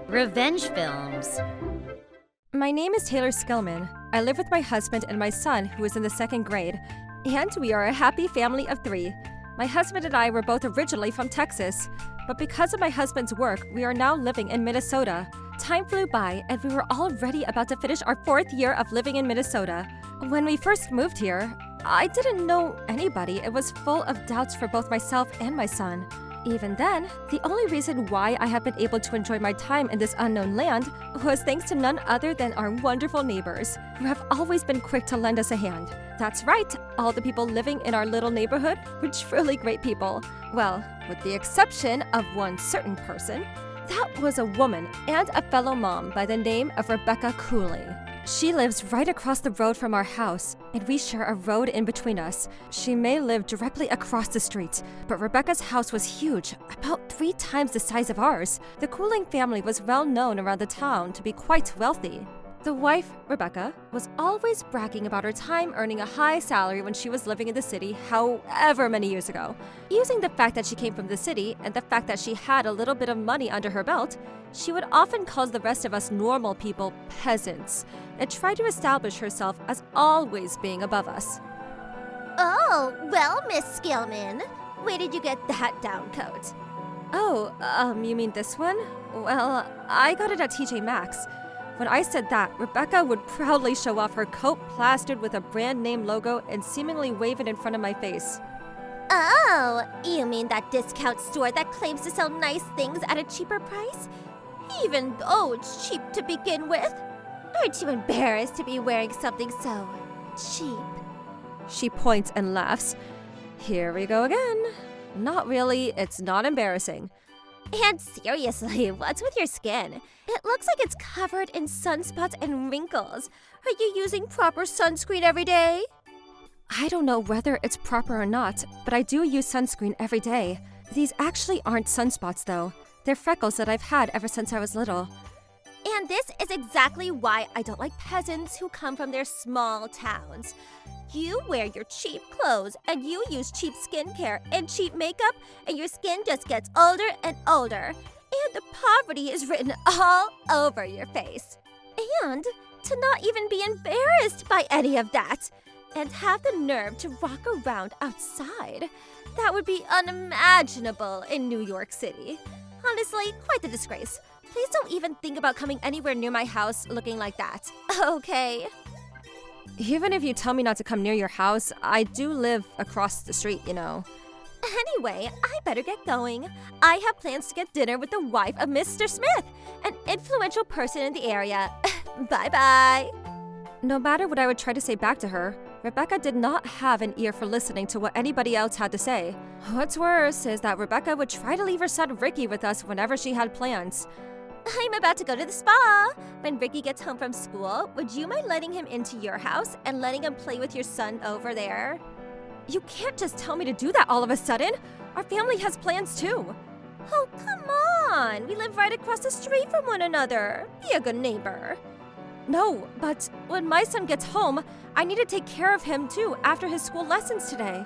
Revenge films. My name is Taylor Skillman. I live with my husband and my son, who is in the second grade, and we are a happy family of 3. My husband and I were both originally from Texas, but because of my husband's work, we are now living in Minnesota. Time flew by, and we were already about to finish our 4th year of living in Minnesota. When we first moved here, I didn't know anybody. It was full of doubts for both myself and my son. Even then, the only reason why I have been able to enjoy my time in this unknown land was thanks to none other than our wonderful neighbors, who have always been quick to lend us a hand. That's right, all the people living in our little neighborhood were truly great people. Well, with the exception of one certain person. That was a woman and a fellow mom by the name of Rebecca Cooley. She lives right across the road from our house, and we share a road in between us. She may live directly across the street, but Rebecca's house was huge, about 3 times the size of ours. The Cooling family was well known around the town to be quite wealthy. The wife, Rebecca, was always bragging about her time earning a high salary when she was living in the city however many years ago. Using the fact that she came from the city and the fact that she had a little bit of money under her belt, she would often call the rest of us normal people peasants and try to establish herself as always being above us. Oh, well, Miss Skillman, where did you get that down coat? Oh, you mean this one? Well, I got it at TJ Maxx. When I said that, Rebecca would proudly show off her coat plastered with a brand name logo and seemingly wave it in front of my face. Oh, you mean that discount store that claims to sell nice things at a cheaper price? Even though it's cheap to begin with? Aren't you embarrassed to be wearing something so cheap? She points and laughs. Here we go again. Not really, it's not embarrassing. And seriously, what's with your skin? It looks like it's covered in sunspots and wrinkles. Are you using proper sunscreen every day? I don't know whether it's proper or not, but I do use sunscreen every day. These actually aren't sunspots though. They're freckles that I've had ever since I was little. And this is exactly why I don't like peasants who come from their small towns. You wear your cheap clothes and you use cheap skincare and cheap makeup, and your skin just gets older and older. And the poverty is written all over your face. And to not even be embarrassed by any of that, and have the nerve to walk around outside. That would be unimaginable in New York City. Honestly, quite the disgrace. Please don't even think about coming anywhere near my house looking like that, okay? Even if you tell me not to come near your house, I do live across the street, you know. Anyway, I better get going. I have plans to get dinner with the wife of Mr. Smith, an influential person in the area. Bye-bye. No matter what I would try to say back to her, Rebecca did not have an ear for listening to what anybody else had to say. What's worse is that Rebecca would try to leave her son Ricky with us whenever she had plans. I'm about to go to the spa. When Ricky gets home from school, would you mind letting him into your house and letting him play with your son over there? You can't just tell me to do that all of a sudden. Our family has plans too. Oh, come on. We live right across the street from one another. Be a good neighbor. No, but when my son gets home, I need to take care of him too after his school lessons today.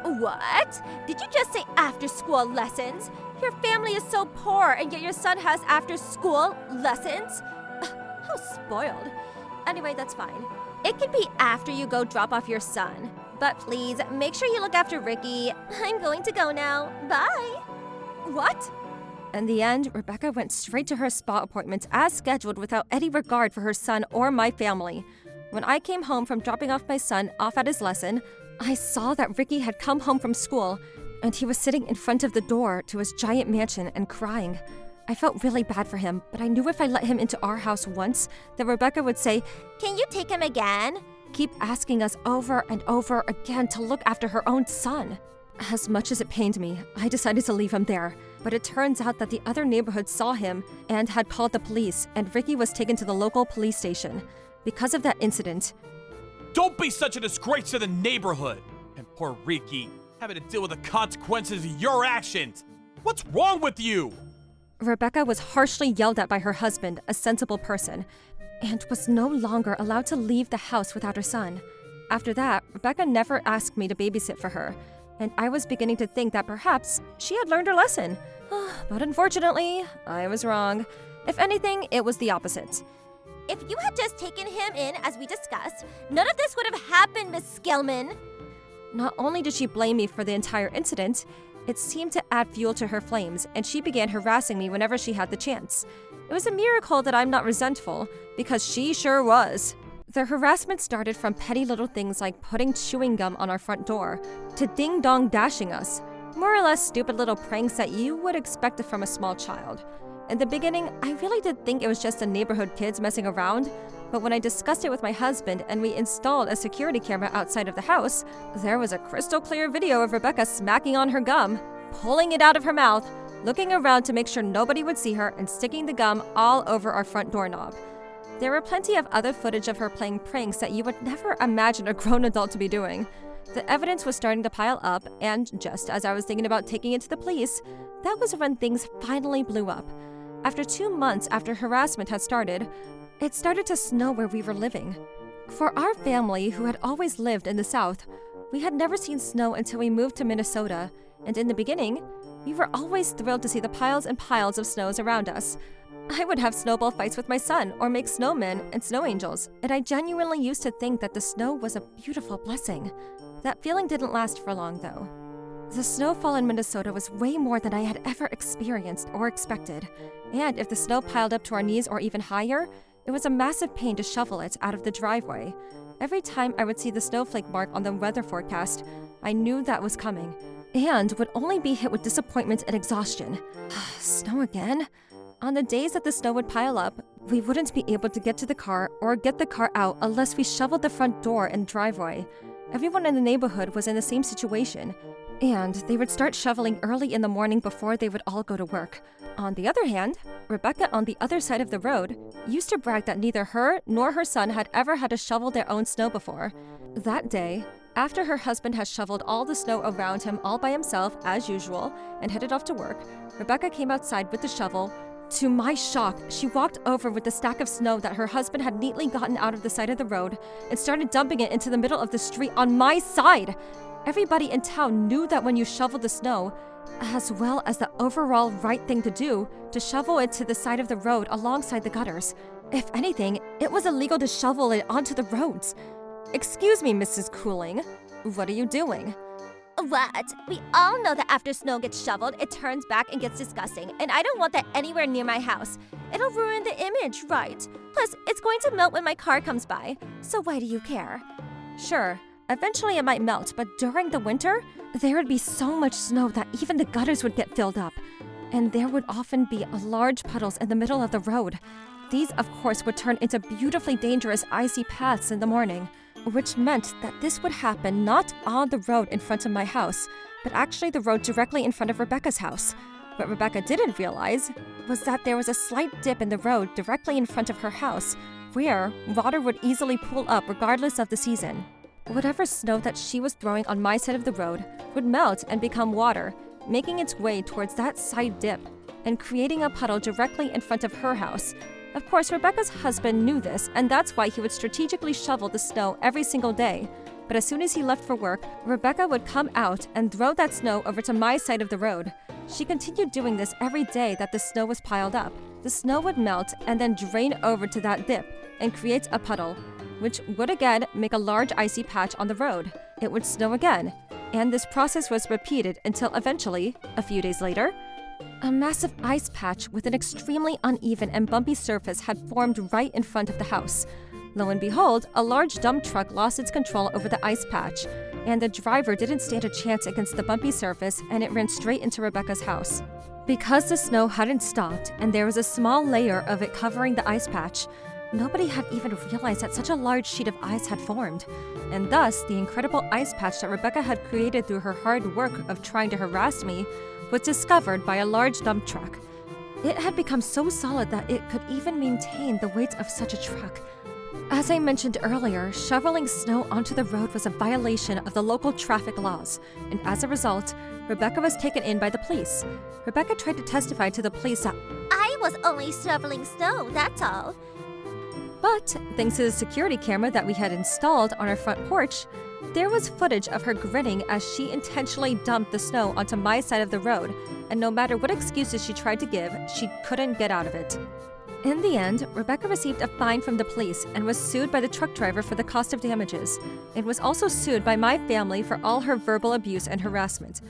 What? Did you just say after-school lessons? Your family is so poor, and yet your son has after-school lessons? How spoiled. Anyway, that's fine. It can be after you go drop off your son. But please, make sure you look after Ricky. I'm going to go now. Bye. What? In the end, Rebecca went straight to her spa appointment as scheduled without any regard for her son or my family. When I came home from dropping off my son off at his lesson, I saw that Ricky had come home from school, and he was sitting in front of the door to his giant mansion and crying. I felt really bad for him, but I knew if I let him into our house once, that Rebecca would say, "Can you take him again?" keep asking us over and over again to look after her own son. As much as it pained me, I decided to leave him there. But it turns out that the other neighborhood saw him and had called the police, and Ricky was taken to the local police station. Because of that incident, Don't be such a disgrace to the neighborhood! And poor Ricky, having to deal with the consequences of your actions! What's wrong with you? Rebecca was harshly yelled at by her husband, a sensible person, and was no longer allowed to leave the house without her son. After that, Rebecca never asked me to babysit for her. and I was beginning to think that perhaps she had learned her lesson. But unfortunately, I was wrong. If anything, it was the opposite. If you had just taken him in as we discussed, none of this would have happened, Miss Skillman. Not only did she blame me for the entire incident, it seemed to add fuel to her flames, and she began harassing me whenever she had the chance. It was a miracle that I'm not resentful, because she sure was. The harassment started from petty little things like putting chewing gum on our front door, to ding-dong dashing us. More or less stupid little pranks that you would expect from a small child. In the beginning, I really did think it was just the neighborhood kids messing around, but when I discussed it with my husband and we installed a security camera outside of the house, there was a crystal clear video of Rebecca smacking on her gum, pulling it out of her mouth, looking around to make sure nobody would see her, and sticking the gum all over our front doorknob. There were plenty of other footage of her playing pranks that you would never imagine a grown adult to be doing. The evidence was starting to pile up, and just as I was thinking about taking it to the police, that was when things finally blew up. After 2 months after harassment had started, it started to snow where we were living. For our family, who had always lived in the South, we had never seen snow until we moved to Minnesota, and in the beginning, we were always thrilled to see the piles and piles of snows around us. I would have snowball fights with my son or make snowmen and snow angels, and I genuinely used to think that the snow was a beautiful blessing. That feeling didn't last for long, though. The snowfall in Minnesota was way more than I had ever experienced or expected, and if the snow piled up to our knees or even higher, it was a massive pain to shovel it out of the driveway. Every time I would see the snowflake mark on the weather forecast, I knew that was coming, and would only be hit with disappointment and exhaustion. Snow again? On the days that the snow would pile up, we wouldn't be able to get to the car or get the car out unless we shoveled the front door and driveway. Everyone in the neighborhood was in the same situation, and they would start shoveling early in the morning before they would all go to work. On the other hand, Rebecca on the other side of the road used to brag that neither her nor her son had ever had to shovel their own snow before. That day, after her husband had shoveled all the snow around him all by himself, as usual, and headed off to work, Rebecca came outside with the shovel. To my shock, she walked over with the stack of snow that her husband had neatly gotten out of the side of the road and started dumping it into the middle of the street on my side. Everybody in town knew that when you shoveled the snow, as well as the overall right thing to do, to shovel it to the side of the road alongside the gutters. If anything, it was illegal to shovel it onto the roads. Excuse me, Mrs. Cooling. What are you doing? What? We all know that after snow gets shoveled, it turns back and gets disgusting, and I don't want that anywhere near my house. It'll ruin the image, right? Plus, it's going to melt when my car comes by, so why do you care? Sure, eventually it might melt, but during the winter, there would be so much snow that even the gutters would get filled up. And there would often be large puddles in the middle of the road. These, of course, would turn into beautifully dangerous icy paths in the morning, which meant that this would happen not on the road in front of my house, but actually the road directly in front of Rebecca's house. What Rebecca didn't realize was that there was a slight dip in the road directly in front of her house, where water would easily pool up regardless of the season. Whatever snow that she was throwing on my side of the road would melt and become water, making its way towards that side dip and creating a puddle directly in front of her house. Of course, Rebecca's husband knew this, and that's why he would strategically shovel the snow every single day. But as soon as he left for work, Rebecca would come out and throw that snow over to my side of the road. She continued doing this every day that the snow was piled up. The snow would melt and then drain over to that dip and create a puddle, which would again make a large icy patch on the road. It would snow again, and this process was repeated until eventually, a few days later, a massive ice patch with an extremely uneven and bumpy surface had formed right in front of the house. Lo and behold, a large dump truck lost its control over the ice patch, and the driver didn't stand a chance against the bumpy surface, and it ran straight into Rebecca's house. Because the snow hadn't stopped and there was a small layer of it covering the ice patch, nobody had even realized that such a large sheet of ice had formed, and thus the incredible ice patch that Rebecca had created through her hard work of trying to harass me was discovered by a large dump truck. It had become so solid that it could even maintain the weight of such a truck. As I mentioned earlier, shoveling snow onto the road was a violation of the local traffic laws, and as a result, Rebecca was taken in by the police. Rebecca tried to testify to the police that I was only shoveling snow, that's all. But, thanks to the security camera that we had installed on our front porch, There was footage of her grinning as she intentionally dumped the snow onto my side of the road, and no matter what excuses she tried to give, she couldn't get out of it. In the end, Rebecca received a fine from the police and was sued by the truck driver for the cost of damages, and was also sued by my family for all her verbal abuse and harassment,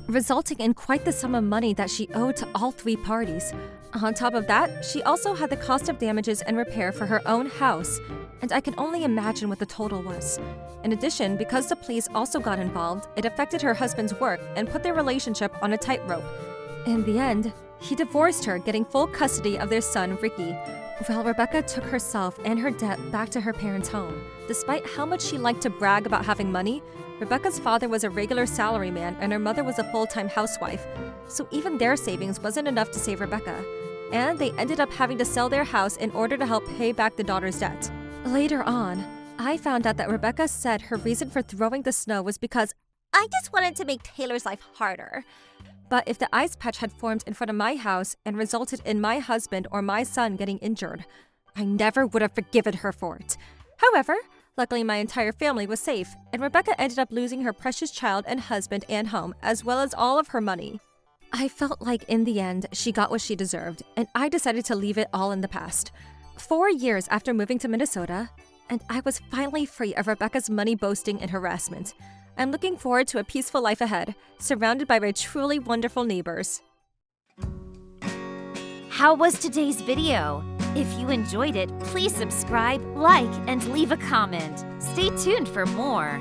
resulting in quite the sum of money that she owed to all 3 parties. On top of that, she also had the cost of damages and repair for her own house, and I can only imagine what the total was. In addition, because the police also got involved, it affected her husband's work and put their relationship on a tightrope. In the end, he divorced her, getting full custody of their son, Ricky, while Rebecca took herself and her debt back to her parents' home. Despite how much she liked to brag about having money, Rebecca's father was a regular salaryman and her mother was a full-time housewife, so even their savings wasn't enough to save Rebecca, and they ended up having to sell their house in order to help pay back the daughter's debt. Later on, I found out that Rebecca said her reason for throwing the snow was because I just wanted to make Taylor's life harder. But if the ice patch had formed in front of my house and resulted in my husband or my son getting injured, I never would have forgiven her for it. However, luckily my entire family was safe, and Rebecca ended up losing her precious child and husband and home, as well as all of her money. I felt like in the end, she got what she deserved, and I decided to leave it all in the past. 4 years after moving to Minnesota, and I was finally free of Rebecca's money boasting and harassment. I'm looking forward to a peaceful life ahead, surrounded by my truly wonderful neighbors. How was today's video? If you enjoyed it, please subscribe, like, and leave a comment. Stay tuned for more.